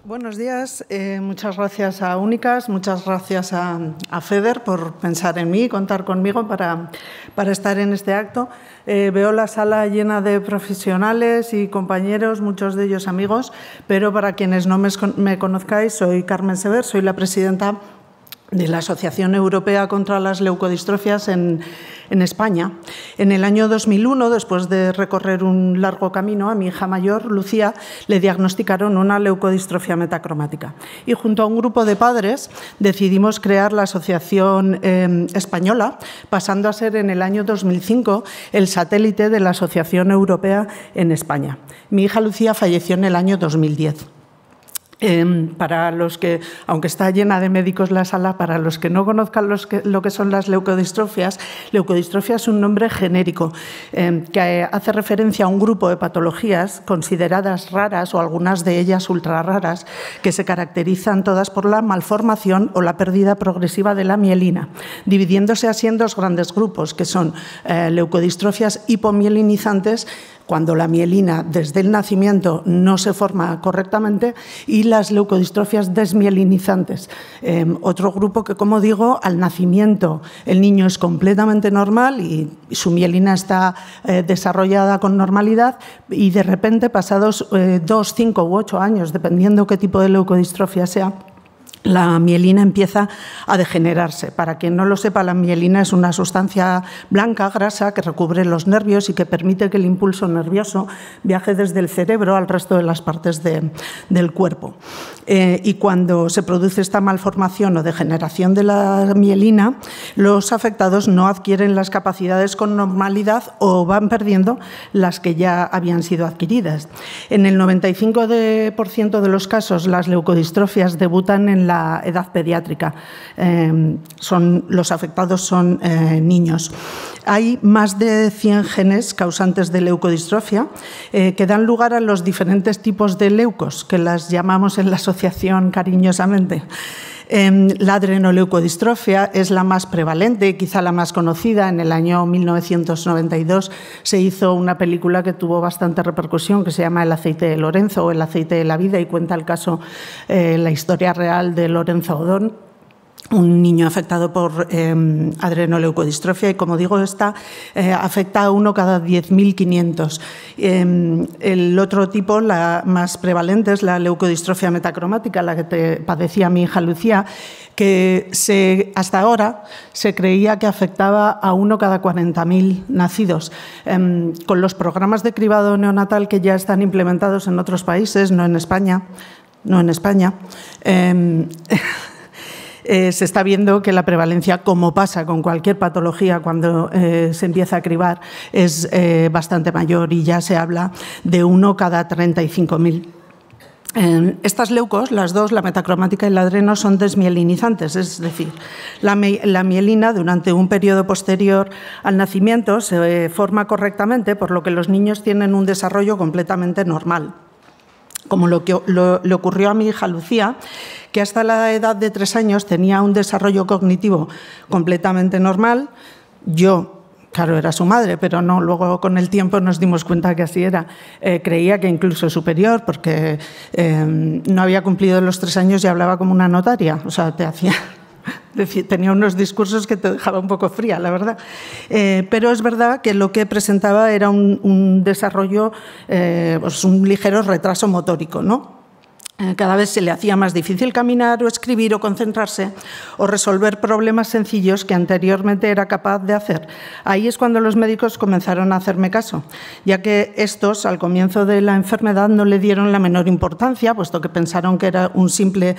Buenos días. Muchas gracias a Únicas, muchas gracias a FEDER por pensar en mí y contar conmigo para estar en este acto. Veo la sala llena de profesionales y compañeros, muchos de ellos amigos, pero para quienes no me conozcáis, soy Carmen Sever, soy la presidenta de la Asociación Europea contra las Leucodistrofias en España. En el año 2001, después de recorrer un largo camino, a mi hija mayor, Lucía, le diagnosticaron una leucodistrofia metacromática. Y junto a un grupo de padres decidimos crear la Asociación Española, pasando a ser en el año 2005 el satélite de la Asociación Europea en España. Mi hija Lucía falleció en el año 2010. Para los que, aunque está llena de médicos la sala, para los que no conozcan lo que son las leucodistrofias, leucodistrofia es un nombre genérico que hace referencia a un grupo de patologías consideradas raras o algunas de ellas ultra raras, que se caracterizan todas por la malformación o la pérdida progresiva de la mielina, dividiéndose así en dos grandes grupos, que son leucodistrofias hipomielinizantes, cuando la mielina desde el nacimiento no se forma correctamente, y las leucodistrofias desmielinizantes. Otro grupo que, como digo, al nacimiento el niño es completamente normal y su mielina está desarrollada con normalidad, y de repente, pasados 2, 5 u 8 años, dependiendo qué tipo de leucodistrofia sea, la mielina empieza a degenerarse. Para quien no lo sepa, la mielina es una sustancia blanca, grasa, que recubre los nervios y que permite que el impulso nervioso viaje desde el cerebro al resto de las partes del cuerpo. Y cuando se produce esta malformación o degeneración de la mielina, los afectados no adquieren las capacidades con normalidad o van perdiendo las que ya habían sido adquiridas. En el 95% de los casos, las leucodistrofias debutan en la edad pediátrica. Los afectados son niños. Hay más de 100 genes causantes de leucodistrofia que dan lugar a los diferentes tipos de leucos, que las llamamos en la asociación cariñosamente. La adrenoleucodistrofia es la más prevalente y quizá la más conocida. En el año 1992 se hizo una película que tuvo bastante repercusión, que se llama El aceite de Lorenzo o El aceite de la vida, y cuenta el caso, la historia real de Lorenzo Odón, un niño afectado por adrenoleucodistrofia, y, como digo, esta afecta a 1 cada 10.500. El otro tipo, la más prevalente, es la leucodistrofia metacromática, la que padecía mi hija Lucía, que hasta ahora se creía que afectaba a 1 cada 40.000 nacidos. Con los programas de cribado neonatal que ya están implementados en otros países, no en España, se está viendo que la prevalencia, como pasa con cualquier patología cuando se empieza a cribar, es bastante mayor, y ya se habla de 1 cada 35.000. Estas leucos, las dos, la metacromática y la adreno, son desmielinizantes, es decir, la mielina durante un periodo posterior al nacimiento se forma correctamente, por lo que los niños tienen un desarrollo completamente normal. Como le ocurrió a mi hija Lucía, que hasta la edad de 3 años tenía un desarrollo cognitivo completamente normal. Yo, claro, era su madre, pero no, luego con el tiempo nos dimos cuenta que así era. Creía que incluso superior, porque no había cumplido los 3 años y hablaba como una notaria. O sea, tenía unos discursos que te dejaba un poco fría, la verdad. Pero es verdad que lo que presentaba era un desarrollo, pues un ligero retraso motórico, ¿no? Cada vez se le hacía más difícil caminar o escribir o concentrarse o resolver problemas sencillos que anteriormente era capaz de hacer. Ahí es cuando los médicos comenzaron a hacerme caso, ya que estos, al comienzo de la enfermedad, no le dieron la menor importancia, puesto que pensaron que era un simple,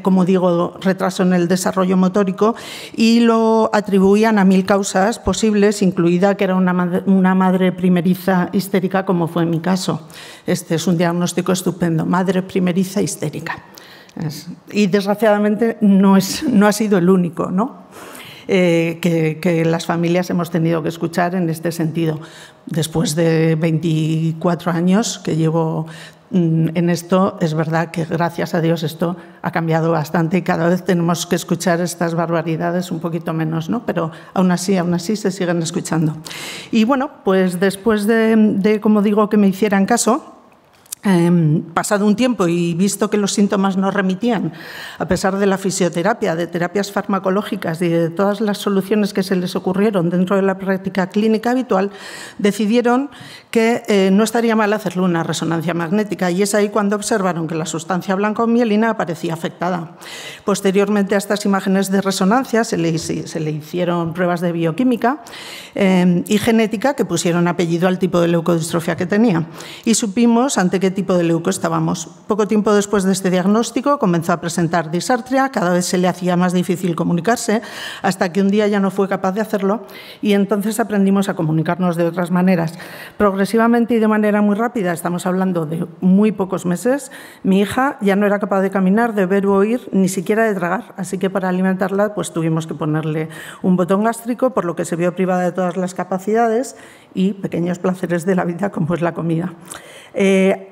como digo, retraso en el desarrollo motórico, y lo atribuían a 1000 causas posibles, incluida que era una madre primeriza histérica, como fue mi caso. Este es un diagnóstico estupendo, madre primeriza histérica. Y desgraciadamente no ha sido el único, ¿no? Que las familias hemos tenido que escuchar en este sentido. Después de 24 años que llevo en esto, es verdad que, gracias a Dios, esto ha cambiado bastante y cada vez tenemos que escuchar estas barbaridades un poquito menos, ¿no? Pero aún así se siguen escuchando. Y bueno, pues después de como digo, que me hicieran caso, Pasado un tiempo y visto que los síntomas no remitían, a pesar de la fisioterapia, de terapias farmacológicas y de todas las soluciones que se les ocurrieron dentro de la práctica clínica habitual, decidieron que no estaría mal hacerle una resonancia magnética, y es ahí cuando observaron que la sustancia blancomielina aparecía afectada. Posteriormente a estas imágenes de resonancia se le hicieron pruebas de bioquímica y genética que pusieron apellido al tipo de leucodistrofia que tenía, y supimos ante qué tipo de leuco estábamos. Poco tiempo después de este diagnóstico comenzó a presentar disartria, cada vez se le hacía más difícil comunicarse, hasta que un día ya no fue capaz de hacerlo, y entonces aprendimos a comunicarnos de otras maneras. Progresivamente y de manera muy rápida, estamos hablando de muy pocos meses, mi hija ya no era capaz de caminar, de ver o oír, ni siquiera de tragar, así que para alimentarla pues tuvimos que ponerle un botón gástrico, por lo que se vio privada de todas las capacidades y pequeños placeres de la vida, como es la comida.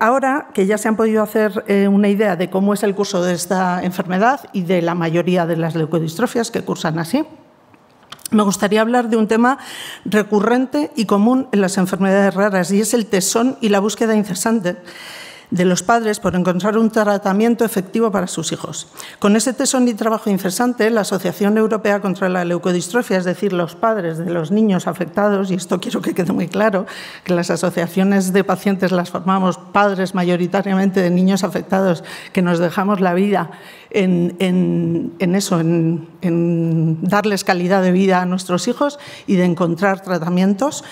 Ahora que ya se han podido hacer una idea de cómo es el curso de esta enfermedad y de la mayoría de las leucodistrofias que cursan así, me gustaría hablar de un tema recurrente y común en las enfermedades raras, y es el tesón y la búsqueda incesante de los padres por encontrar un tratamiento efectivo para sus hijos. Con ese tesón y trabajo incesante, la Asociación Europea contra la Leucodistrofia, es decir, los padres de los niños afectados, y esto quiero que quede muy claro, que las asociaciones de pacientes las formamos padres mayoritariamente de niños afectados que nos dejamos la vida en darles calidad de vida a nuestros hijos y de encontrar tratamientos.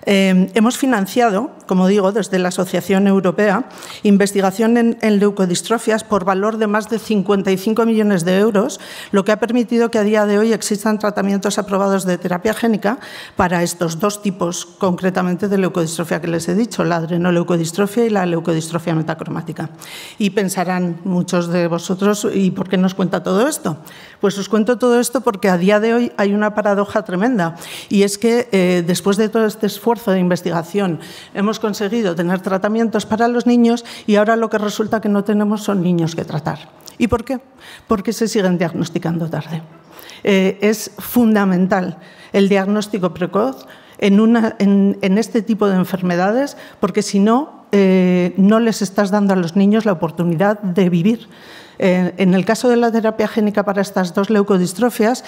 Hemos financiado, como digo, desde la Asociación Europea, investigación en leucodistrofias por valor de más de 55 millones de euros, lo que ha permitido que a día de hoy existan tratamientos aprobados de terapia génica para estos dos tipos, concretamente de leucodistrofia que les he dicho, la adrenoleucodistrofia y la leucodistrofia metacromática. Y pensarán muchos de vosotros, ¿y por qué nos cuenta todo esto? Pues os cuento todo esto porque a día de hoy hay una paradoja tremenda, y es que después de todo este esfuerzo de investigación hemos conseguido tener tratamientos para los niños, y ahora lo que resulta que no tenemos son niños que tratar. ¿Y por qué? Porque se siguen diagnosticando tarde. Es fundamental el diagnóstico precoz en este tipo de enfermedades, porque si no, no les estás dando a los niños la oportunidad de vivir. En el caso de la terapia génica para estas dos leucodistrofias,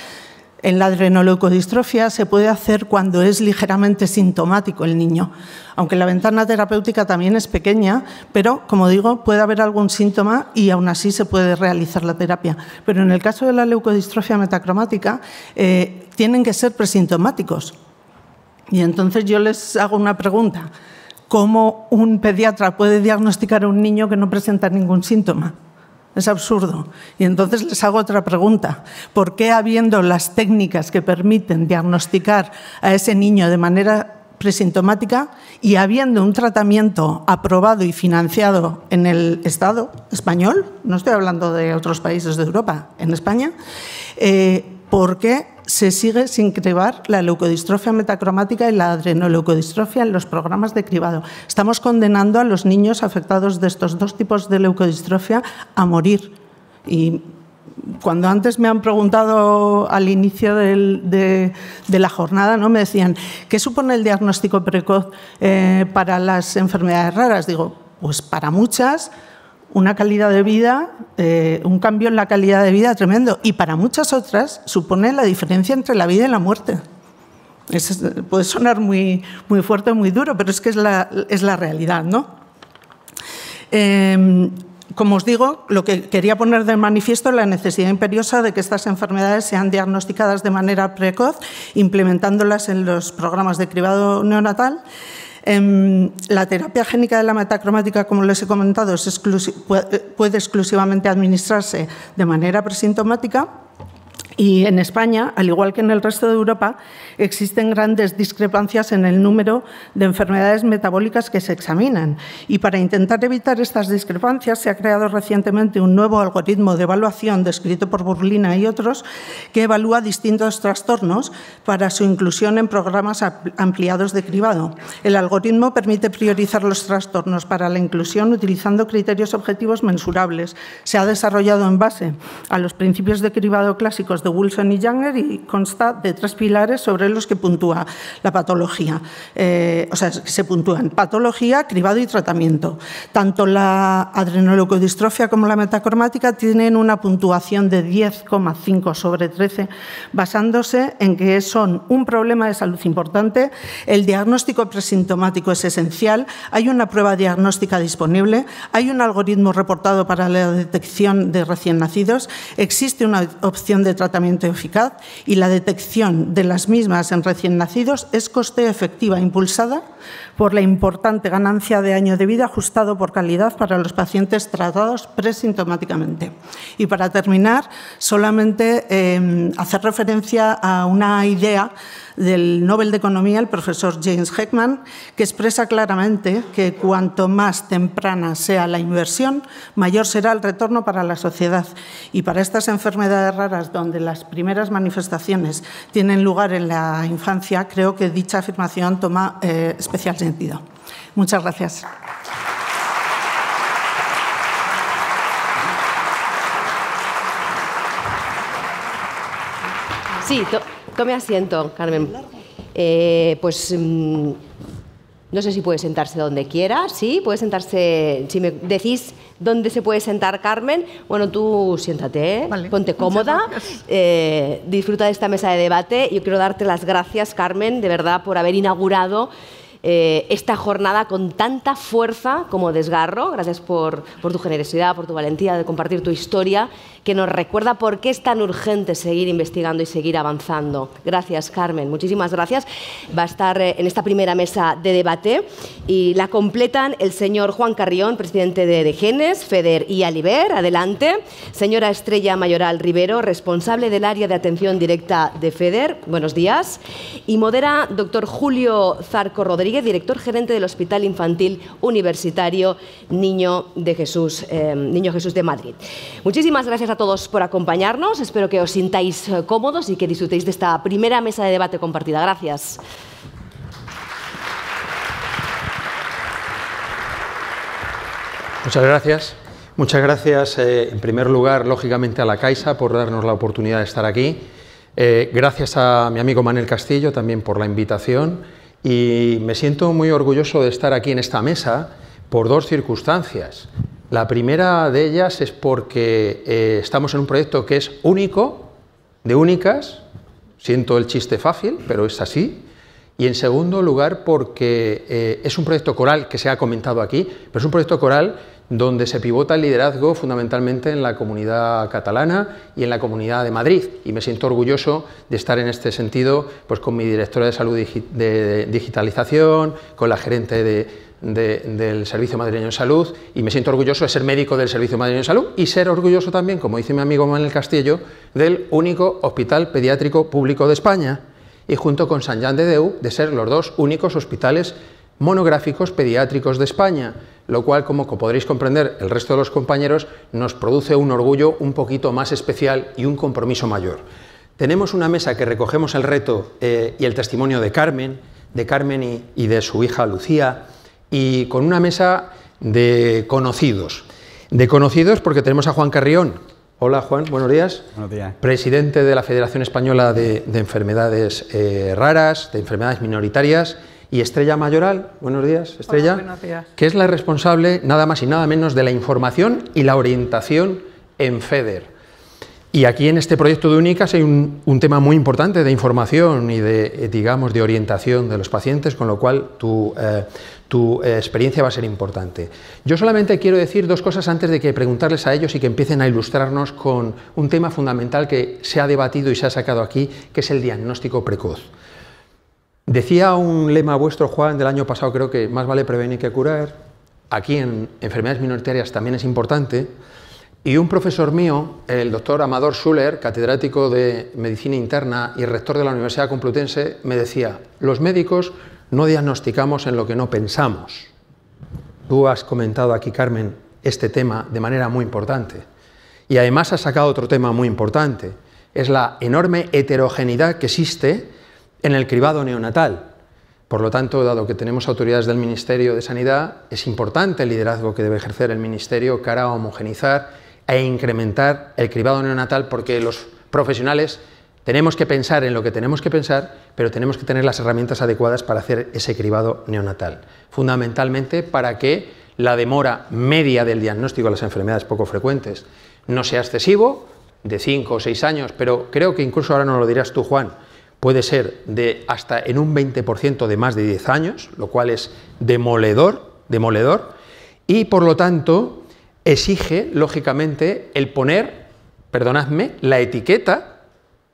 en la adrenoleucodistrofia se puede hacer cuando es ligeramente sintomático el niño, aunque la ventana terapéutica también es pequeña, pero, como digo, puede haber algún síntoma y aún así se puede realizar la terapia. Pero en el caso de la leucodistrofia metacromática, tienen que ser presintomáticos. Y entonces yo les hago una pregunta: ¿cómo un pediatra puede diagnosticar a un niño que no presenta ningún síntoma? Es absurdo. Y entonces les hago otra pregunta: ¿por qué, habiendo las técnicas que permiten diagnosticar a ese niño de manera presintomática y habiendo un tratamiento aprobado y financiado en el Estado español, no estoy hablando de otros países de Europa, en España, por qué se sigue sin cribar la leucodistrofia metacromática y la adrenoleucodistrofia en los programas de cribado? Estamos condenando a los niños afectados de estos dos tipos de leucodistrofia a morir. Y cuando antes me han preguntado al inicio de la jornada, ¿no?, me decían, ¿qué supone el diagnóstico precoz para las enfermedades raras? Digo, pues para muchas, una calidad de vida, un cambio en la calidad de vida tremendo, y para muchas otras supone la diferencia entre la vida y la muerte. Puede sonar muy, muy fuerte, muy duro, pero es que es la realidad, ¿no? Como os digo, lo que quería poner de manifiesto es la necesidad imperiosa de que estas enfermedades sean diagnosticadas de manera precoz, implementándolas en los programas de cribado neonatal. La terapia génica de la metacromática, como les he comentado, puede exclusivamente administrarse de manera presintomática, y en España, al igual que en el resto de Europa, existen grandes discrepancias en el número de enfermedades metabólicas que se examinan. Y para intentar evitar estas discrepancias se ha creado recientemente un nuevo algoritmo de evaluación descrito por Burlina y otros, que evalúa distintos trastornos para su inclusión en programas ampliados de cribado. El algoritmo permite priorizar los trastornos para la inclusión utilizando criterios objetivos mensurables. Se ha desarrollado en base a los principios de cribado clásicos de Wilson y Younger y consta de 3 pilares sobre los que puntúa la patología. Se puntúan patología, cribado y tratamiento. Tanto la adrenoleucodistrofia como la metacromática tienen una puntuación de 10,5 sobre 13, basándose en que son un problema de salud importante. El diagnóstico presintomático es esencial. Hay una prueba diagnóstica disponible. Hay un algoritmo reportado para la detección de recién nacidos. Existe una opción de tratamiento eficaz y la detección de las mismas en recién nacidos es coste efectiva, impulsada por la importante ganancia de año de vida ajustado por calidad para los pacientes tratados presintomáticamente. Y para terminar, solamente hacer referencia a una idea del Nobel de Economía, el profesor James Heckman, que expresa claramente que cuanto más temprana sea la inversión, mayor será el retorno para la sociedad. Y para estas enfermedades raras, donde las primeras manifestaciones tienen lugar en la infancia, creo que dicha afirmación toma especial sentido. Muchas gracias. Sí, tome asiento, Carmen. No sé si puede sentarse donde quiera. Sí, puede sentarse. Si me decís dónde se puede sentar, Carmen, bueno, tú siéntate, vale, ponte cómoda, disfruta de esta mesa de debate. Yo quiero darte las gracias, Carmen, de verdad, por haber inaugurado esta jornada con tanta fuerza como desgarro. Gracias por tu generosidad, por tu valentía de compartir tu historia, que nos recuerda por qué es tan urgente seguir investigando y seguir avanzando. Gracias, Carmen. Muchísimas gracias. Va a estar en esta primera mesa de debate y la completan el señor Juan Carrión, presidente de Genes, FEDER y Aliber. Adelante. Señora Estrella Mayoral Rivero, responsable del área de atención directa de FEDER. Buenos días. Y modera doctor Julio Zarco Rodríguez, director gerente del Hospital Infantil Universitario Niño Jesús de Madrid. Muchísimas gracias a todos por acompañarnos. Espero que os sintáis cómodos y que disfrutéis de esta primera mesa de debate compartida. Gracias. Muchas gracias. Muchas gracias, en primer lugar, lógicamente, a la Caixa por darnos la oportunidad de estar aquí. Gracias a mi amigo Manuel Castillo también por la invitación. Y me siento muy orgulloso de estar aquí en esta mesa por 2 circunstancias. La primera de ellas es porque estamos en un proyecto que es único, de únicas. Siento el chiste fácil, pero es así. Y en segundo lugar porque es un proyecto coral que se ha comentado aquí, pero es un proyecto coral donde se pivota el liderazgo fundamentalmente en la comunidad catalana y en la Comunidad de Madrid. Y me siento orgulloso de estar en este sentido pues con mi directora de salud de digitalización, con la gerente del Servicio Madrileño de Salud, y me siento orgulloso de ser médico del Servicio Madrileño de Salud y ser orgulloso también, como dice mi amigo Manuel Castillo, del único hospital pediátrico público de España, y junto con Sant Jan de Déu de ser los 2 únicos hospitales monográficos pediátricos de España, lo cual, como podréis comprender el resto de los compañeros, nos produce un orgullo un poquito más especial y un compromiso mayor. Tenemos una mesa que recogemos el reto y el testimonio de Carmen y de su hija Lucía, y con una mesa de conocidos. De conocidos porque tenemos a Juan Carrión. Hola, Juan, buenos días. Buenos días. Presidente de la Federación Española de Enfermedades Raras, de Enfermedades Minoritarias, y Estrella Mayoral, buenos días, Estrella. Hola, buenos días. Que es la responsable, nada más y nada menos, de la información y la orientación en FEDER. Y aquí en este proyecto de Únicas hay un tema muy importante de información y de, digamos, de orientación de los pacientes, con lo cual tu experiencia va a ser importante. Yo solamente quiero decir 2 cosas antes de que preguntarles a ellos y que empiecen a ilustrarnos con un tema fundamental que se ha debatido y se ha sacado aquí, que es el diagnóstico precoz. Decía un lema vuestro, Juan, del año pasado, creo que más vale prevenir que curar. Aquí en enfermedades minoritarias también es importante. Y un profesor mío, el doctor Amador Schuller, catedrático de Medicina Interna y rector de la Universidad Complutense, me decía: los médicos no diagnosticamos en lo que no pensamos. Tú has comentado aquí, Carmen, este tema de manera muy importante. Y además has sacado otro tema muy importante. Es la enorme heterogeneidad que existe en el cribado neonatal. Por lo tanto, dado que tenemos autoridades del Ministerio de Sanidad, es importante el liderazgo que debe ejercer el Ministerio cara a homogeneizar e incrementar el cribado neonatal, porque los profesionales tenemos que pensar en lo que tenemos que pensar, pero tenemos que tener las herramientas adecuadas para hacer ese cribado neonatal, fundamentalmente para que la demora media del diagnóstico de las enfermedades poco frecuentes no sea excesivo, de 5 o 6 años, pero creo que incluso ahora nos lo dirás tú, Juan, puede ser de hasta en un 20% de más de 10 años, lo cual es demoledor, y por lo tanto exige, lógicamente, el poner, perdonadme, la etiqueta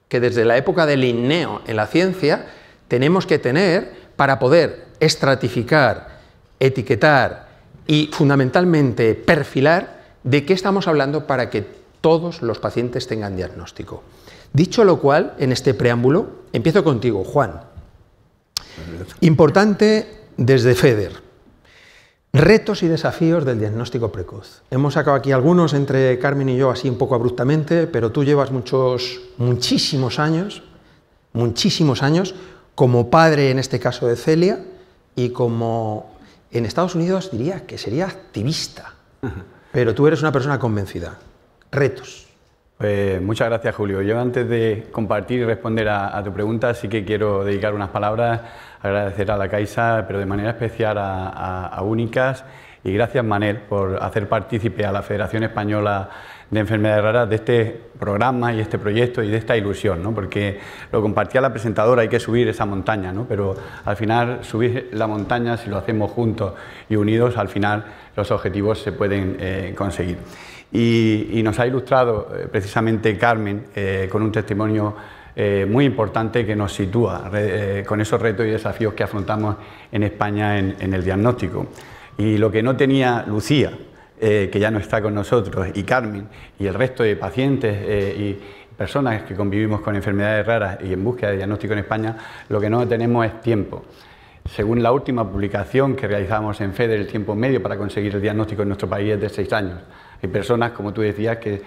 que desde la época del Linneo en la ciencia tenemos que tener para poder estratificar, etiquetar y fundamentalmente perfilar de qué estamos hablando para que todos los pacientes tengan diagnóstico. Dicho lo cual, en este preámbulo, empiezo contigo, Juan. Importante desde FEDER. Retos y desafíos del diagnóstico precoz. Hemos sacado aquí algunos entre Carmen y yo así un poco abruptamente, pero tú llevas muchísimos años como padre en este caso de Celia y como en Estados Unidos diría que sería activista, pero tú eres una persona convencida. Retos. Pues muchas gracias, Julio. Yo antes de compartir y responder a tu pregunta sí que quiero dedicar unas palabras, agradecer a la Caixa, pero de manera especial a Únicas, y gracias, Manel, por hacer partícipe a la Federación Española de Enfermedades Raras de este programa y este proyecto y de esta ilusión, ¿no? Porque lo compartía la presentadora, hay que subir esa montaña, ¿no? Pero al final subir la montaña, si lo hacemos juntos y unidos, al final los objetivos se pueden conseguir. Y nos ha ilustrado precisamente Carmen con un testimonio muy importante que nos sitúa con esos retos y desafíos que afrontamos en España en el diagnóstico. Y lo que no tenía Lucía, que ya no está con nosotros, y Carmen y el resto de pacientes y personas que convivimos con enfermedades raras y en búsqueda de diagnóstico en España, lo que no tenemos es tiempo. Según la última publicación que realizamos en FEDER, el tiempo medio para conseguir el diagnóstico en nuestro país es de 6 años. Hay personas, como tú decías, que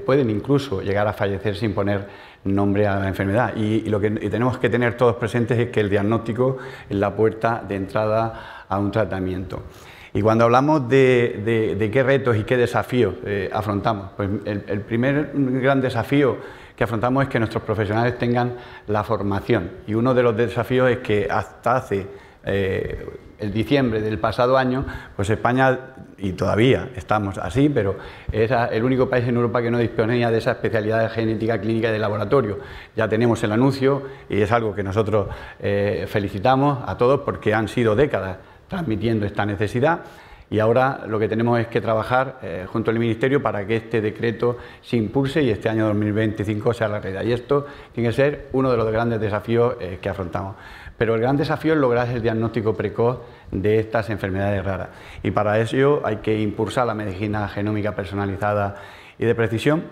pueden incluso llegar a fallecer sin poner nombre a la enfermedad. Y lo que tenemos que tener todos presentes es que el diagnóstico es la puerta de entrada a un tratamiento. Y cuando hablamos de qué retos y qué desafíos afrontamos, pues el primer gran desafío que afrontamos es que nuestros profesionales tengan la formación. Y uno de los desafíos es que hasta hace el diciembre del pasado año, pues España, y todavía estamos así, pero era el único país en Europa que no disponía de esa especialidad de genética clínica y de laboratorio. Ya tenemos el anuncio y es algo que nosotros felicitamos a todos porque han sido décadas transmitiendo esta necesidad. Y ahora lo que tenemos es que trabajar junto al Ministerio para que este decreto se impulse y este año 2025 sea la realidad. Y esto tiene que ser uno de los grandes desafíos que afrontamos. Pero el gran desafío es lograr el diagnóstico precoz de estas enfermedades raras. Y para ello hay que impulsar la medicina genómica personalizada y de precisión.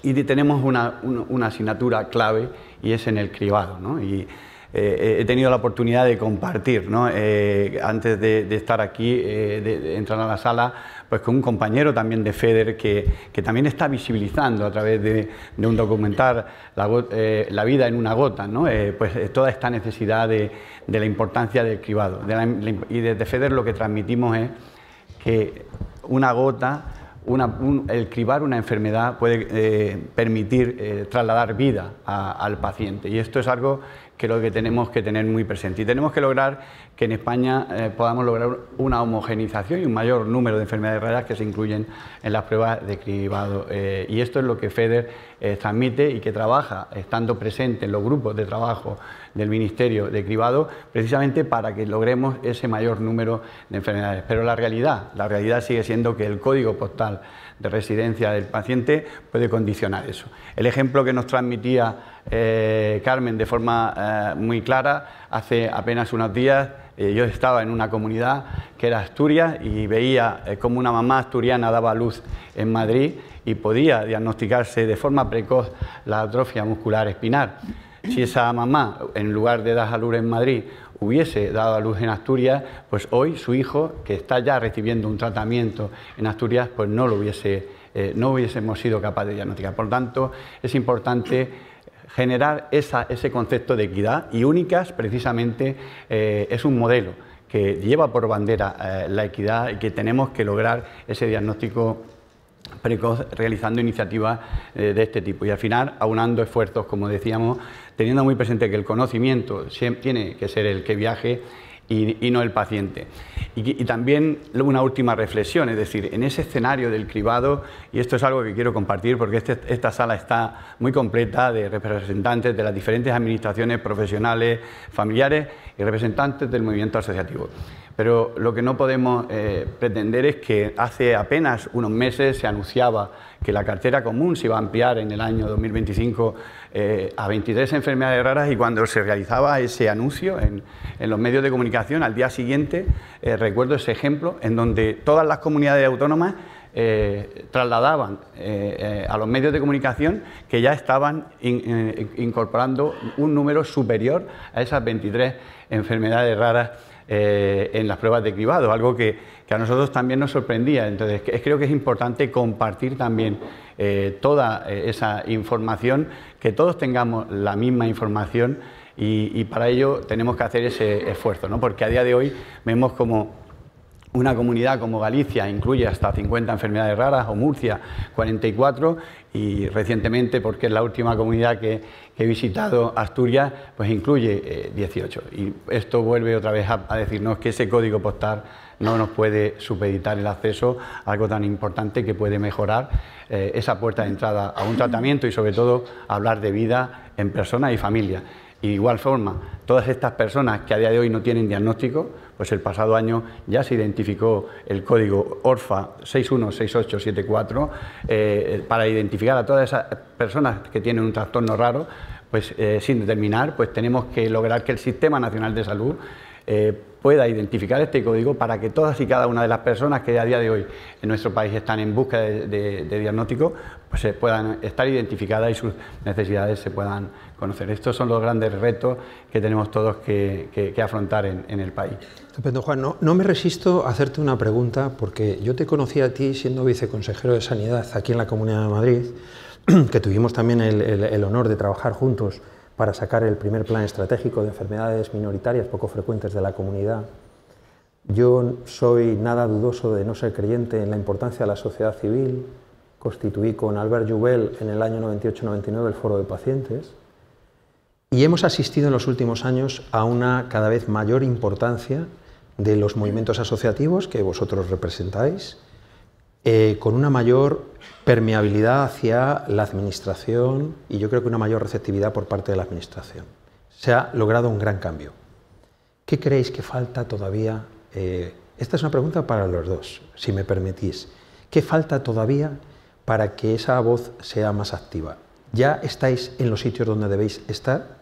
Y tenemos una asignatura clave y es en el cribado, ¿no? Y he tenido la oportunidad de compartir, ¿no? Antes de estar aquí, de entrar a la sala, pues con un compañero también de FEDER que también está visibilizando a través de un documental la vida en una gota, ¿no? Pues toda esta necesidad de la importancia del cribado. Y desde FEDER lo que transmitimos es que una gota, el cribar una enfermedad puede permitir trasladar vida al paciente, y esto es algo que lo que tenemos que tener muy presente. Y tenemos que lograr que en España podamos lograr una homogenización y un mayor número de enfermedades raras que se incluyen en las pruebas de cribado. Y esto es lo que FEDER transmite y que trabaja estando presente en los grupos de trabajo del Ministerio de Cribado, precisamente para que logremos ese mayor número de enfermedades. Pero la realidad sigue siendo que el código postal de residencia del paciente puede condicionar eso. El ejemplo que nos transmitía Carmen de forma muy clara, hace apenas unos días yo estaba en una comunidad que era Asturias y veía cómo una mamá asturiana daba a luz en Madrid y podía diagnosticarse de forma precoz la atrofia muscular espinal. Si esa mamá, en lugar de dar a luz en Madrid, hubiese dado a luz en Asturias, pues hoy su hijo, que está ya recibiendo un tratamiento en Asturias, pues no hubiésemos sido capaces de diagnosticar. Por lo tanto, es importante generar ese concepto de equidad, y Únicas precisamente es un modelo que lleva por bandera la equidad y que tenemos que lograr ese diagnóstico precoz realizando iniciativas de este tipo y al final aunando esfuerzos, como decíamos, teniendo muy presente que el conocimiento tiene que ser el que viaje y no el paciente. Y también una última reflexión, es decir, en ese escenario del cribado, y esto es algo que quiero compartir porque esta sala está muy completa de representantes de las diferentes administraciones profesionales, familiares y representantes del movimiento asociativo. Pero lo que no podemos pretender es que hace apenas unos meses se anunciaba que la cartera común se iba a ampliar en el año 2025 a 23 enfermedades raras y cuando se realizaba ese anuncio en los medios de comunicación, al día siguiente, recuerdo ese ejemplo en donde todas las comunidades autónomas trasladaban a los medios de comunicación que ya estaban incorporando un número superior a esas 23 enfermedades raras en las pruebas de cribado, algo que a nosotros también nos sorprendía. Entonces, creo que es importante compartir también toda esa información, que todos tengamos la misma información y para ello tenemos que hacer ese esfuerzo, ¿no? Porque a día de hoy vemos como una comunidad como Galicia incluye hasta 50 enfermedades raras, o Murcia 44, y recientemente, porque es la última comunidad que he visitado, Asturias, pues incluye 18. Y esto vuelve otra vez a decirnos que ese código postal no nos puede supeditar el acceso a algo tan importante que puede mejorar esa puerta de entrada a un tratamiento y sobre todo hablar de vida en personas y familias. Y de igual forma, todas estas personas que a día de hoy no tienen diagnóstico, pues el pasado año ya se identificó el código ORFA 616874 para identificar a todas esas personas que tienen un trastorno raro, pues sin determinar, pues tenemos que lograr que el Sistema Nacional de Salud pueda identificar este código para que todas y cada una de las personas que a día de hoy en nuestro país están en busca de diagnóstico, pues puedan estar identificadas y sus necesidades se puedan conocer. Estos son los grandes retos que tenemos todos que afrontar en el país. Estupendo, Juan. No me resisto a hacerte una pregunta, porque yo te conocí a ti siendo viceconsejero de Sanidad aquí en la Comunidad de Madrid, que tuvimos también el honor de trabajar juntos para sacar el primer plan estratégico de enfermedades minoritarias poco frecuentes de la comunidad. Yo soy nada dudoso de no ser creyente en la importancia de la sociedad civil. Constituí con Albert Joubel en el año 98-99 el Foro de Pacientes y hemos asistido en los últimos años a una cada vez mayor importancia de los movimientos asociativos que vosotros representáis, con una mayor permeabilidad hacia la administración y yo creo que una mayor receptividad por parte de la administración. Se ha logrado un gran cambio. ¿Qué creéis que falta todavía? Esta es una pregunta para los dos, si me permitís. ¿Qué falta todavía para que esa voz sea más activa? ¿Ya estáis en los sitios donde debéis estar?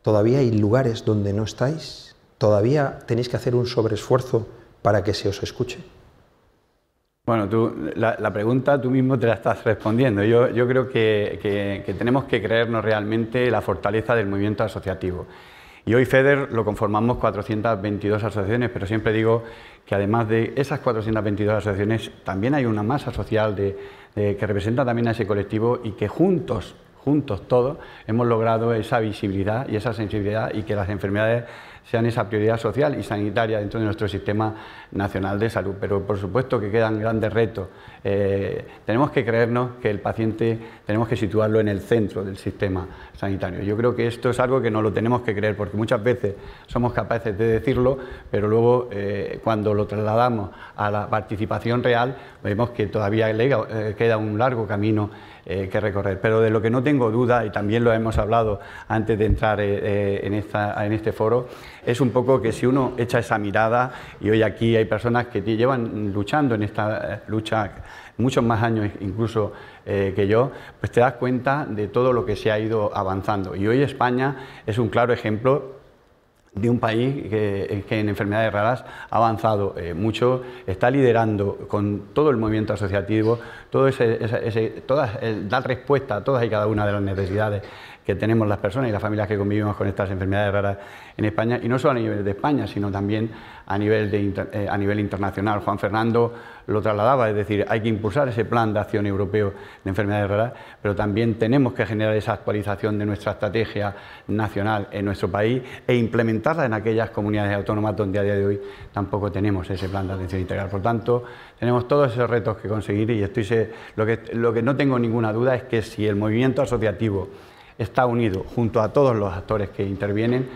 ¿Todavía hay lugares donde no estáis? ¿Todavía tenéis que hacer un sobreesfuerzo para que se os escuche? Bueno, la pregunta tú mismo te la estás respondiendo. Yo creo que tenemos que creernos realmente la fortaleza del movimiento asociativo. Y hoy FEDER lo conformamos 422 asociaciones, pero siempre digo que además de esas 422 asociaciones también hay una masa social que representa también a ese colectivo y que juntos todos hemos logrado esa visibilidad y esa sensibilidad y que las enfermedades sean esa prioridad social y sanitaria dentro de nuestro Sistema Nacional de Salud. Pero por supuesto que quedan grandes retos. Tenemos que creernos que el paciente tenemos que situarlo en el centro del sistema sanitario. Yo creo que esto es algo que no lo tenemos que creer porque muchas veces somos capaces de decirlo, pero luego cuando lo trasladamos a la participación real vemos que todavía queda un largo camino que recorrer. Pero de lo que no tengo duda, y también lo hemos hablado antes de entrar en este foro, es un poco que si uno echa esa mirada, y hoy aquí hay personas que llevan luchando en esta lucha muchos más años incluso que yo, pues te das cuenta de todo lo que se ha ido avanzando. Y hoy España es un claro ejemplo de un país que en enfermedades raras ha avanzado mucho, está liderando con todo el movimiento asociativo, dar respuesta a todas y cada una de las necesidades que tenemos las personas y las familias que convivimos con estas enfermedades raras en España, y no solo a nivel de España, sino también a nivel internacional. Juan Fernando lo trasladaba, es decir, hay que impulsar ese plan de acción europeo de enfermedades raras, pero también tenemos que generar esa actualización de nuestra estrategia nacional en nuestro país e implementarla en aquellas comunidades autónomas donde a día de hoy tampoco tenemos ese plan de atención integral. Por tanto, tenemos todos esos retos que conseguir, y lo que no tengo ninguna duda es que si el movimiento asociativo está unido junto a todos los actores que intervienen,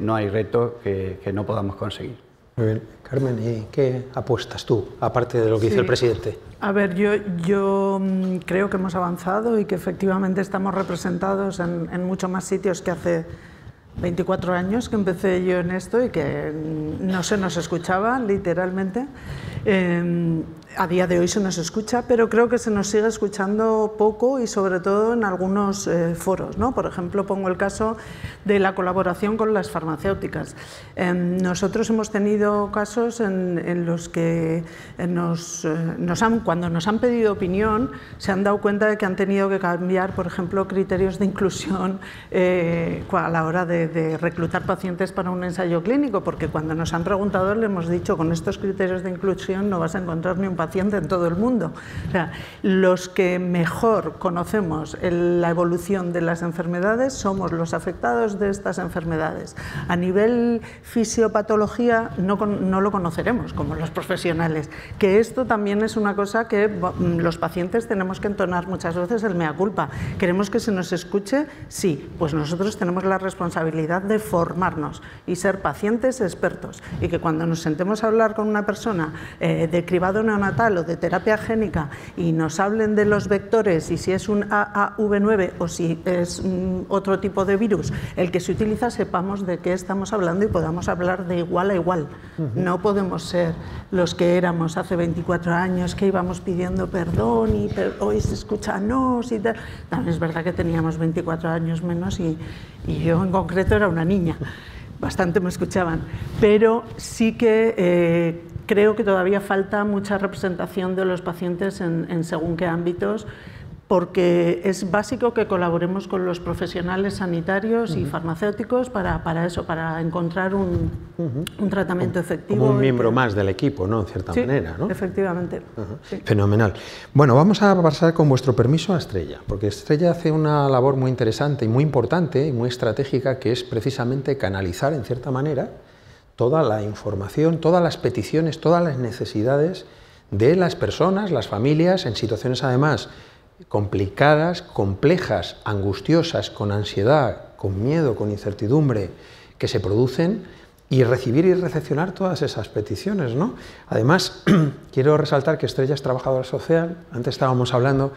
no hay reto que no podamos conseguir. Muy bien. Carmen, ¿y qué apuestas tú, aparte de lo que dice el presidente? A ver, yo creo que hemos avanzado y que efectivamente estamos representados en muchos más sitios que hace 24 años que empecé yo en esto y que no se nos escuchaba, literalmente. A día de hoy se nos escucha, pero creo que se nos sigue escuchando poco y sobre todo en algunos foros, ¿no? Por ejemplo, pongo el caso de la colaboración con las farmacéuticas. Nosotros hemos tenido casos en los que cuando nos han pedido opinión, se han dado cuenta de que han tenido que cambiar, por ejemplo, criterios de inclusión a la hora de reclutar pacientes para un ensayo clínico, porque cuando nos han preguntado le hemos dicho, con estos criterios de inclusión no vas a encontrar ni un paciente en todo el mundo. O sea, los que mejor conocemos la evolución de las enfermedades somos los afectados de estas enfermedades. A nivel fisiopatología no lo conoceremos como los profesionales, que esto también es una cosa que los pacientes tenemos que entonar muchas veces el mea culpa. ¿Queremos que se nos escuche? Sí, pues nosotros tenemos la responsabilidad de formarnos y ser pacientes expertos, y que cuando nos sentemos a hablar con una persona de cribado neonatal o de terapia génica y nos hablen de los vectores y si es un AAV9 o si es otro tipo de virus el que se utiliza, sepamos de qué estamos hablando y podamos hablar de igual a igual. No podemos ser los que éramos hace 24 años, que íbamos pidiendo perdón y hoy se escúchanos y tal. También es verdad que teníamos 24 años menos y yo en concreto era una niña. Bastante me escuchaban, pero sí que creo que todavía falta mucha representación de los pacientes en según qué ámbitos, porque es básico que colaboremos con los profesionales sanitarios y farmacéuticos para eso, para encontrar un tratamiento efectivo. Como un miembro más del equipo, ¿no? En cierta manera, ¿no? Efectivamente. Sí. Fenomenal. Bueno, vamos a pasar, con vuestro permiso, a Estrella, porque Estrella hace una labor muy interesante y muy importante y muy estratégica, que es precisamente canalizar, en cierta manera, toda la información, todas las peticiones, todas las necesidades de las personas, las familias, en situaciones además complicadas, complejas, angustiosas, con ansiedad, con miedo, con incertidumbre, que se producen, y recibir y recepcionar todas esas peticiones, ¿no? Además, quiero resaltar que Estrella es trabajadora social. Antes estábamos hablando,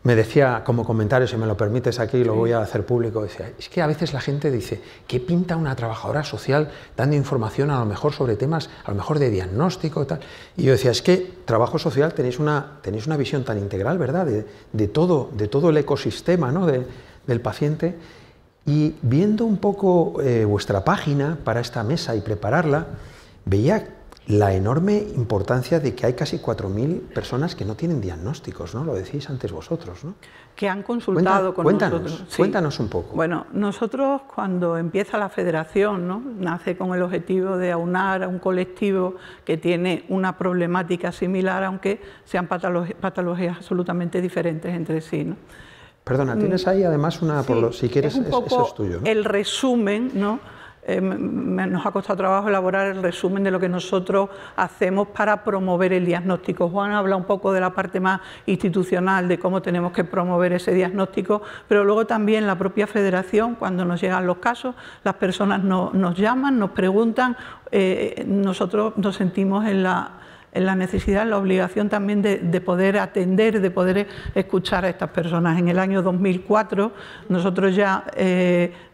me decía como comentario, si me lo permites aquí, lo voy a hacer público, decía, es que a veces la gente dice, ¿qué pinta una trabajadora social dando información a lo mejor sobre temas, a lo mejor de diagnóstico y tal? Y yo decía, es que trabajo social tenéis una visión tan integral, ¿verdad?, de todo el ecosistema, ¿no?, del paciente. Y viendo un poco vuestra página para esta mesa y prepararla, veía la enorme importancia de que hay casi 4.000 personas que no tienen diagnósticos, ¿no? Lo decís antes vosotros, ¿no? Que han consultado con nosotros. Sí. Cuéntanos un poco. Bueno, nosotros cuando empieza la federación, ¿no?, nace con el objetivo de aunar a un colectivo que tiene una problemática similar, aunque sean patologías absolutamente diferentes entre sí, ¿no? Perdona, tienes ahí además una, sí, si quieres, es un poco eso es tuyo, ¿no? El resumen, ¿no? Nos ha costado trabajo elaborar el resumen de lo que nosotros hacemos para promover el diagnóstico. Juan habla un poco de la parte más institucional, de cómo tenemos que promover ese diagnóstico, pero luego también la propia federación, cuando nos llegan los casos, las personas nos llaman, nos preguntan, nosotros nos sentimos en la necesidad, en la obligación también de poder atender, de poder escuchar a estas personas. En el año 2004 nosotros ya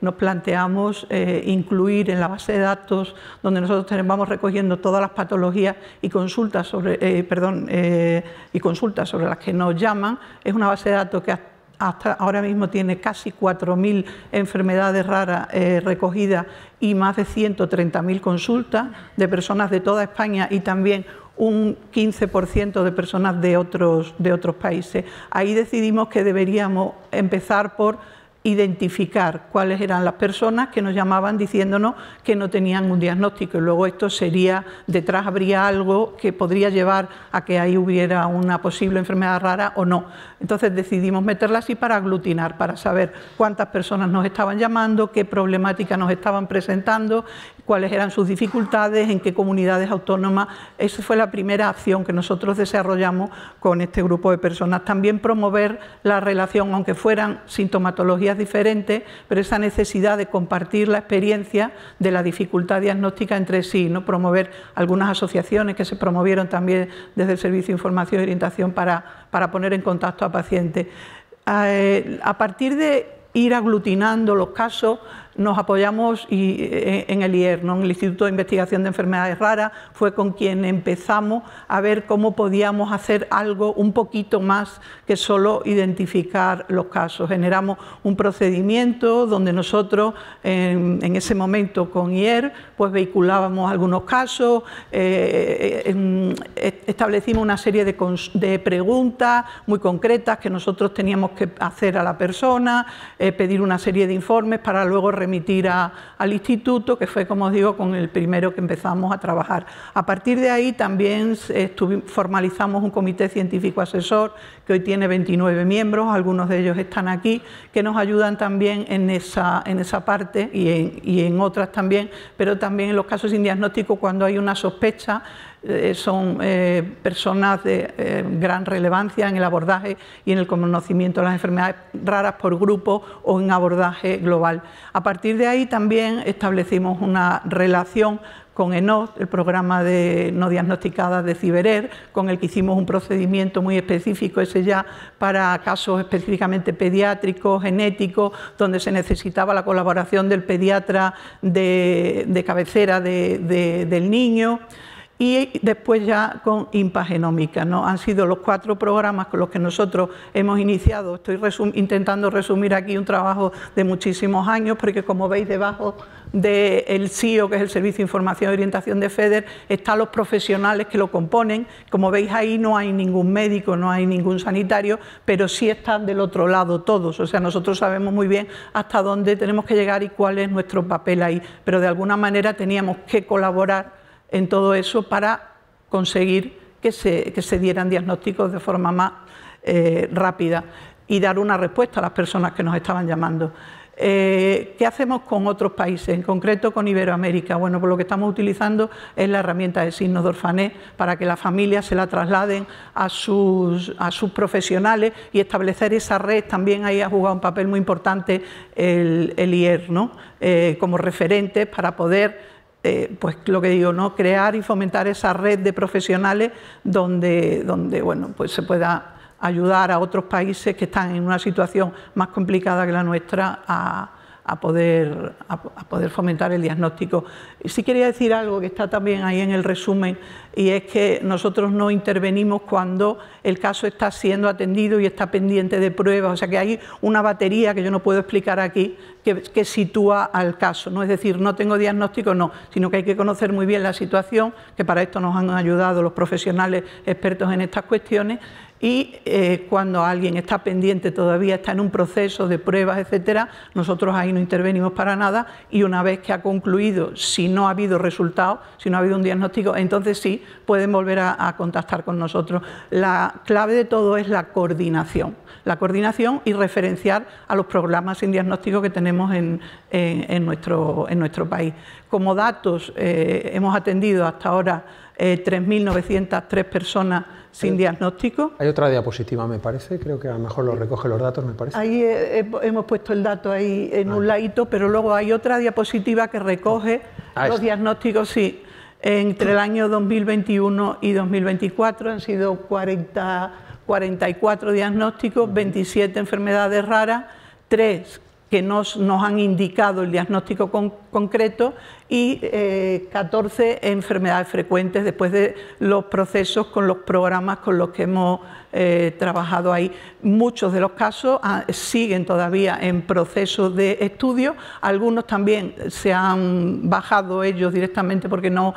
nos planteamos incluir en la base de datos, donde nosotros vamos recogiendo todas las patologías y consultas sobre las que nos llaman. Es una base de datos que hasta ahora mismo tiene casi 4.000 enfermedades raras recogidas y más de 130.000 consultas de personas de toda España y también un 15% de personas de otros países. Ahí decidimos que deberíamos empezar por identificar cuáles eran las personas que nos llamaban diciéndonos que no tenían un diagnóstico, y luego esto sería, detrás habría algo que podría llevar a que ahí hubiera una posible enfermedad rara o no. Entonces decidimos meterla así para aglutinar, para saber cuántas personas nos estaban llamando, qué problemáticas nos estaban presentando, cuáles eran sus dificultades, en qué comunidades autónomas. Esa fue la primera acción que nosotros desarrollamos con este grupo de personas. También promover la relación, aunque fueran sintomatologías diferentes, pero esa necesidad de compartir la experiencia de la dificultad diagnóstica entre sí, ¿no? Promover algunas asociaciones que se promovieron también desde el Servicio de Información y Orientación para poner en contacto a pacientes. A partir de ir aglutinando los casos, nos apoyamos en el IER, ¿no? En el Instituto de Investigación de Enfermedades Raras, fue con quien empezamos a ver cómo podíamos hacer algo un poquito más que solo identificar los casos. Generamos un procedimiento donde nosotros, en ese momento con IER, pues vehiculábamos algunos casos, establecimos una serie de preguntas muy concretas que nosotros teníamos que hacer a la persona, pedir una serie de informes para luego remitir al instituto, que fue, como os digo, con el primero que empezamos a trabajar. A partir de ahí también formalizamos un comité científico asesor que hoy tiene 29 miembros, algunos de ellos están aquí, que nos ayudan también en esa parte y en otras también, pero también en los casos sin diagnóstico cuando hay una sospecha. Son personas de gran relevancia en el abordaje y en el conocimiento de las enfermedades raras por grupo o en abordaje global. A partir de ahí también establecimos una relación con ENOS, el programa de no diagnosticadas de CiberER, con el que hicimos un procedimiento muy específico, ese ya para casos específicamente pediátricos, genéticos, donde se necesitaba la colaboración del pediatra de cabecera del niño. Y después ya con Impagenómica, ¿no? Han sido los 4 programas con los que nosotros hemos iniciado. Estoy intentando resumir aquí un trabajo de muchísimos años, porque como veis debajo del CIO, que es el Servicio de Información y Orientación de FEDER, están los profesionales que lo componen. Como veis ahí no hay ningún médico, no hay ningún sanitario, pero sí están del otro lado todos. O sea, nosotros sabemos muy bien hasta dónde tenemos que llegar y cuál es nuestro papel ahí, pero de alguna manera teníamos que colaborar en todo eso para conseguir que se dieran diagnósticos de forma más rápida y dar una respuesta a las personas que nos estaban llamando. ¿Qué hacemos con otros países, en concreto con Iberoamérica? Bueno, pues lo que estamos utilizando es la herramienta de signos de Orphanet para que las familias se la trasladen a sus profesionales y establecer esa red. También ahí ha jugado un papel muy importante el IER, ¿no? Como referentes para poder pues lo que digo, ¿no? Crear y fomentar esa red de profesionales donde bueno, pues se pueda ayudar a otros países que están en una situación más complicada que la nuestra a poder fomentar el diagnóstico. Sí quería decir algo que está también ahí en el resumen, y es que nosotros no intervenimos cuando el caso está siendo atendido y está pendiente de pruebas. O sea que hay una batería que yo no puedo explicar aquí que sitúa al caso, ¿no? Es decir, no tengo diagnóstico, no, sino que hay que conocer muy bien la situación, que para esto nos han ayudado los profesionales expertos en estas cuestiones. Y cuando alguien está pendiente todavía, está en un proceso de pruebas, etcétera, nosotros ahí no intervenimos para nada, y una vez que ha concluido, si no ha habido resultado, si no ha habido un diagnóstico, entonces sí pueden volver a contactar con nosotros. La clave de todo es la coordinación y referenciar a los programas sin diagnóstico que tenemos en nuestro país. Como datos, hemos atendido hasta ahora 3.903 personas sin diagnóstico. Hay otra diapositiva, me parece, creo que a lo mejor lo recoge los datos, me parece. Ahí hemos puesto el dato ahí en un ladito, pero luego hay otra diapositiva que recoge los diagnósticos, sí. Entre el año 2021 y 2024 han sido 44 diagnósticos, 27 enfermedades raras, 3 que nos han indicado el diagnóstico concreto y 14 enfermedades frecuentes después de los procesos con los programas con los que hemos trabajado ahí. Muchos de los casos siguen todavía en proceso de estudio, algunos también se han bajado ellos directamente porque no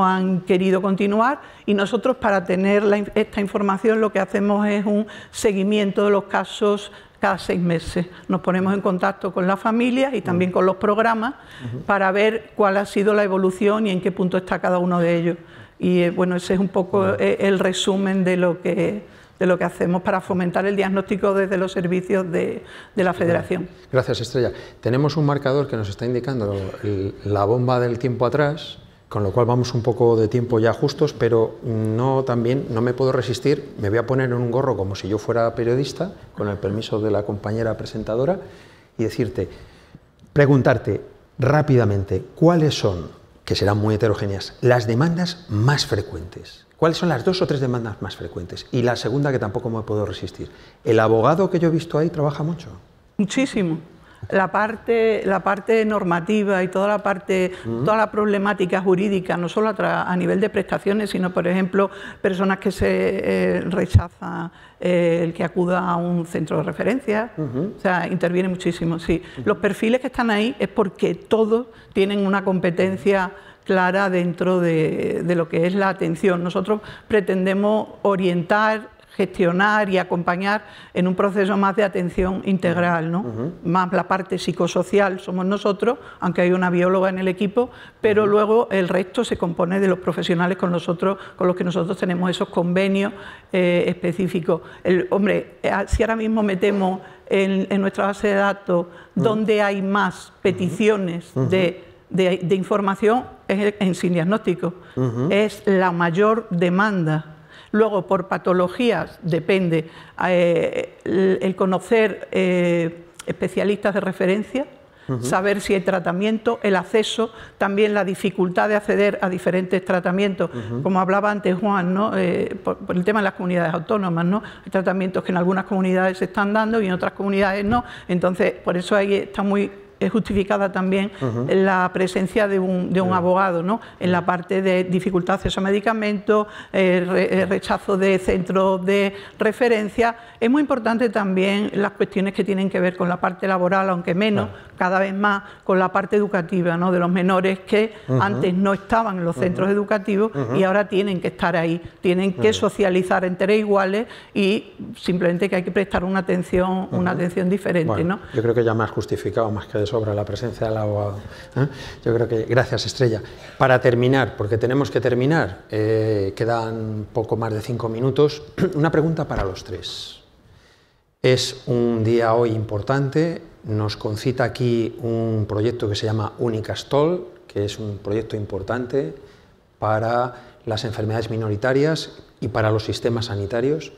han querido continuar, y nosotros, para tener esta información, lo que hacemos es un seguimiento de los casos cada 6 meses. Nos ponemos en contacto con las familias y también con los programas para ver cuál ha sido la evolución y en qué punto está cada uno de ellos. Y bueno, ese es un poco el resumen de lo que hacemos para fomentar el diagnóstico desde los servicios de la Federación. Gracias, Estrella. Tenemos un marcador que nos está indicando la bomba del tiempo atrás, con lo cual vamos un poco de tiempo ya justos, pero no me puedo resistir, me voy a poner en un gorro como si yo fuera periodista, con el permiso de la compañera presentadora, y preguntarte rápidamente cuáles son, que serán muy heterogéneas, las demandas más frecuentes. ¿Cuáles son las 2 o 3 demandas más frecuentes? Y la segunda, que tampoco me puedo resistir. ¿El abogado que yo he visto ahí trabaja mucho? Muchísimo. La parte normativa y toda la problemática jurídica, no solo a nivel de prestaciones, sino, por ejemplo, personas que se rechaza el que acuda a un centro de referencia, o sea, interviene muchísimo, sí. Los perfiles que están ahí es porque todos tienen una competencia clara dentro de lo que es la atención. Nosotros pretendemos orientar, gestionar y acompañar en un proceso más de atención integral, ¿no? Más la parte psicosocial somos nosotros, aunque hay una bióloga en el equipo, pero luego el resto se compone de los profesionales con los que nosotros tenemos esos convenios específicos. Si ahora mismo metemos en nuestra base de datos donde hay más peticiones de información, es en sin diagnóstico, es la mayor demanda. Luego, por patologías, depende el conocer especialistas de referencia, saber si hay tratamiento, el acceso, también la dificultad de acceder a diferentes tratamientos, como hablaba antes Juan, ¿no? Por el tema de las comunidades autónomas, ¿no? Hay tratamientos que en algunas comunidades se están dando y en otras comunidades no, entonces por eso ahí está muy justificada también la presencia de un abogado, ¿no? En la parte de dificultad de acceso a medicamentos, rechazo de centros de referencia. Es muy importante también las cuestiones que tienen que ver con la parte laboral, aunque menos, cada vez más con la parte educativa, ¿no? De los menores que antes no estaban en los centros educativos y ahora tienen que estar ahí, tienen que socializar entre iguales y simplemente que hay que prestar una atención diferente, bueno, ¿no? Yo creo que ya me has justificado más que de sobra la presencia del abogado. Yo creo que... Gracias, Estrella. Para terminar, porque tenemos que terminar, quedan poco más de 5 minutos, una pregunta para los tres. Es un día hoy importante, nos concita aquí un proyecto que se llama Unicastol, que es un proyecto importante para las enfermedades minoritarias y para los sistemas sanitarios.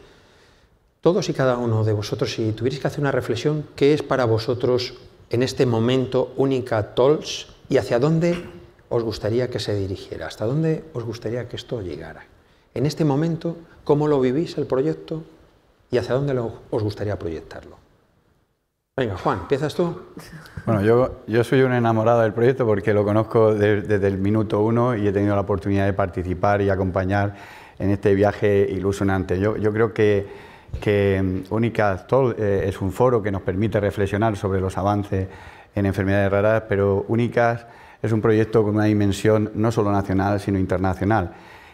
Todos y cada uno de vosotros, si tuvierais que hacer una reflexión, ¿qué es para vosotros en este momento Unicatols y hacia dónde os gustaría que se dirigiera? ¿Hasta dónde os gustaría que esto llegara? En este momento, ¿cómo lo vivís el proyecto y hacia dónde os gustaría proyectarlo? Venga, Juan, ¿empiezas tú? Bueno, yo soy un enamorado del proyecto porque lo conozco desde el minuto 1 y he tenido la oportunidad de participar y acompañar en este viaje ilusionante. Yo creo que Unicastol es un foro que nos permite reflexionar sobre los avances en enfermedades raras, pero Unicas es un proyecto con una dimensión no solo nacional, sino internacional.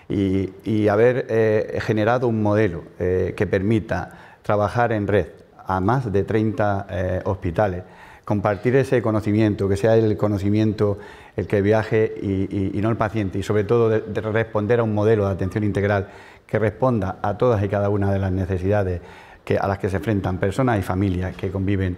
Y haber generado un modelo que permita trabajar en red a más de 30 hospitales, compartir ese conocimiento, que sea el conocimiento el que viaje y no el paciente, y sobre todo de responder a un modelo de atención integral que responda a todas y cada una de las necesidades a las que se enfrentan personas y familias que conviven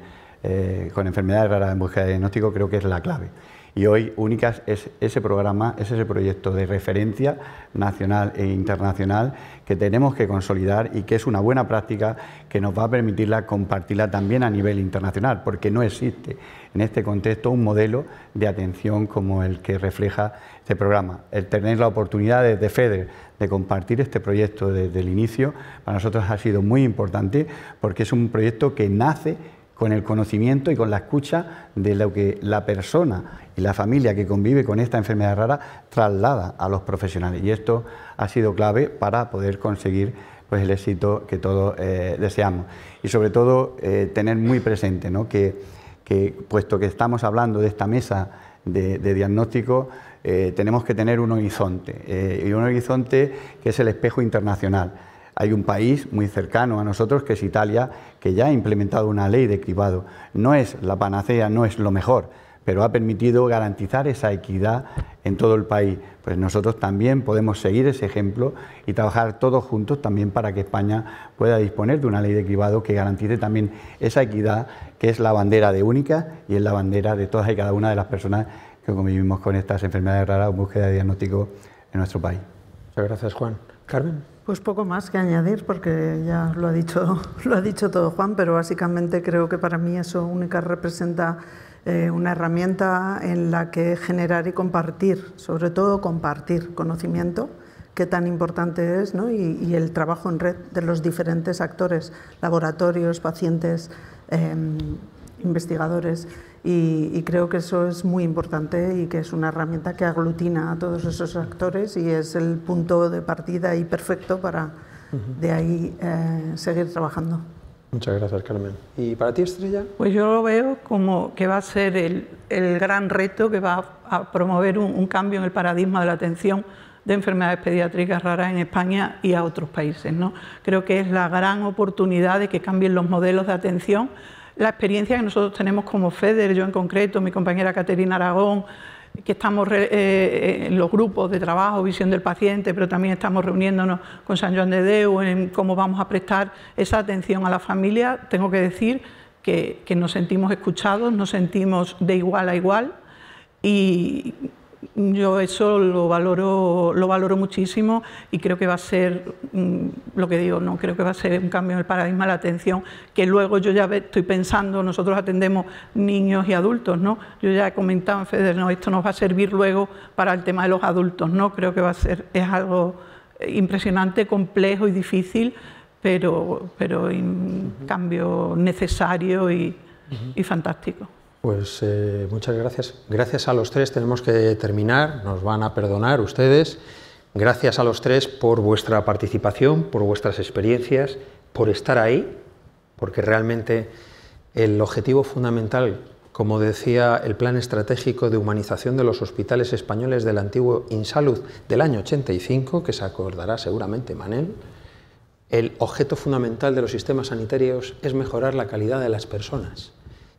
con enfermedades raras en búsqueda de diagnóstico, creo que es la clave. Y hoy Unicas es ese programa, es ese proyecto de referencia nacional e internacional que tenemos que consolidar y que es una buena práctica que nos va a permitirla compartirla también a nivel internacional, porque no existe en este contexto un modelo de atención como el que refleja este programa. El tener la oportunidad desde FEDER de compartir este proyecto desde el inicio, para nosotros ha sido muy importante porque es un proyecto que nace con el conocimiento y con la escucha de lo que la persona y la familia que convive con esta enfermedad rara traslada a los profesionales. Y esto ha sido clave para poder conseguir pues, el éxito que todos deseamos. Y sobre todo tener muy presente, ¿no? que puesto que estamos hablando de esta mesa de diagnóstico, tenemos que tener un horizonte, y un horizonte que es el espejo internacional. Hay un país muy cercano a nosotros, que es Italia, que ya ha implementado una ley de cribado. No es la panacea, no es lo mejor, pero ha permitido garantizar esa equidad en todo el país. Pues nosotros también podemos seguir ese ejemplo y trabajar todos juntos también para que España pueda disponer de una ley de cribado que garantice también esa equidad, que es la bandera de Únicas y es la bandera de todas y cada una de las personas que convivimos con estas enfermedades raras o búsqueda de diagnóstico en nuestro país. Muchas gracias, Juan. Carmen. Pues poco más que añadir, porque ya lo ha dicho todo Juan, pero básicamente creo que para mí eso Únicas representa una herramienta en la que generar y compartir, sobre todo compartir conocimiento, que tan importante es, ¿no? y el trabajo en red de los diferentes actores, laboratorios, pacientes, investigadores, y creo que eso es muy importante y que es una herramienta que aglutina a todos esos actores y es el punto de partida y perfecto para de ahí seguir trabajando. Muchas gracias, Carmen. ¿Y para ti, Estrella? Pues yo lo veo como que va a ser el gran reto que va a promover un cambio en el paradigma de la atención de enfermedades pediátricas raras en España y a otros países, ¿no? Creo que es la gran oportunidad de que cambien los modelos de atención. La experiencia que nosotros tenemos como FEDER, yo en concreto, mi compañera Caterina Aragón, que estamos en los grupos de trabajo, visión del paciente, pero también estamos reuniéndonos con Sant Joan de Déu en cómo vamos a prestar esa atención a la familia. Tengo que decir que nos sentimos escuchados, nos sentimos de igual a igual y yo eso lo valoro muchísimo y creo que va a ser, lo que digo, no creo que va a ser un cambio en el paradigma de la atención, que luego yo ya estoy pensando, nosotros atendemos niños y adultos, ¿no? Yo ya he comentado en FEDER, no, esto nos va a servir luego para el tema de los adultos, ¿no? Creo que va a ser, es algo impresionante, complejo y difícil, pero un cambio necesario y fantástico. Pues muchas gracias. Gracias a los tres tenemos que terminar, nos van a perdonar ustedes. Gracias a los tres por vuestra participación, por vuestras experiencias, por estar ahí, porque realmente el objetivo fundamental, como decía el Plan Estratégico de Humanización de los Hospitales Españoles del antiguo InSalud del año 85, que se acordará seguramente Manel, el objeto fundamental de los sistemas sanitarios es mejorar la calidad de las personas.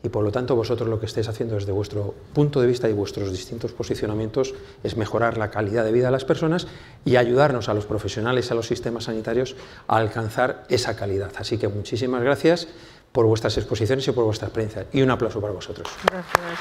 Y por lo tanto vosotros lo que estáis haciendo desde vuestro punto de vista y vuestros distintos posicionamientos es mejorar la calidad de vida de las personas y ayudarnos a los profesionales y a los sistemas sanitarios a alcanzar esa calidad. Así que muchísimas gracias por vuestras exposiciones y por vuestra experiencia. Y un aplauso para vosotros. Gracias.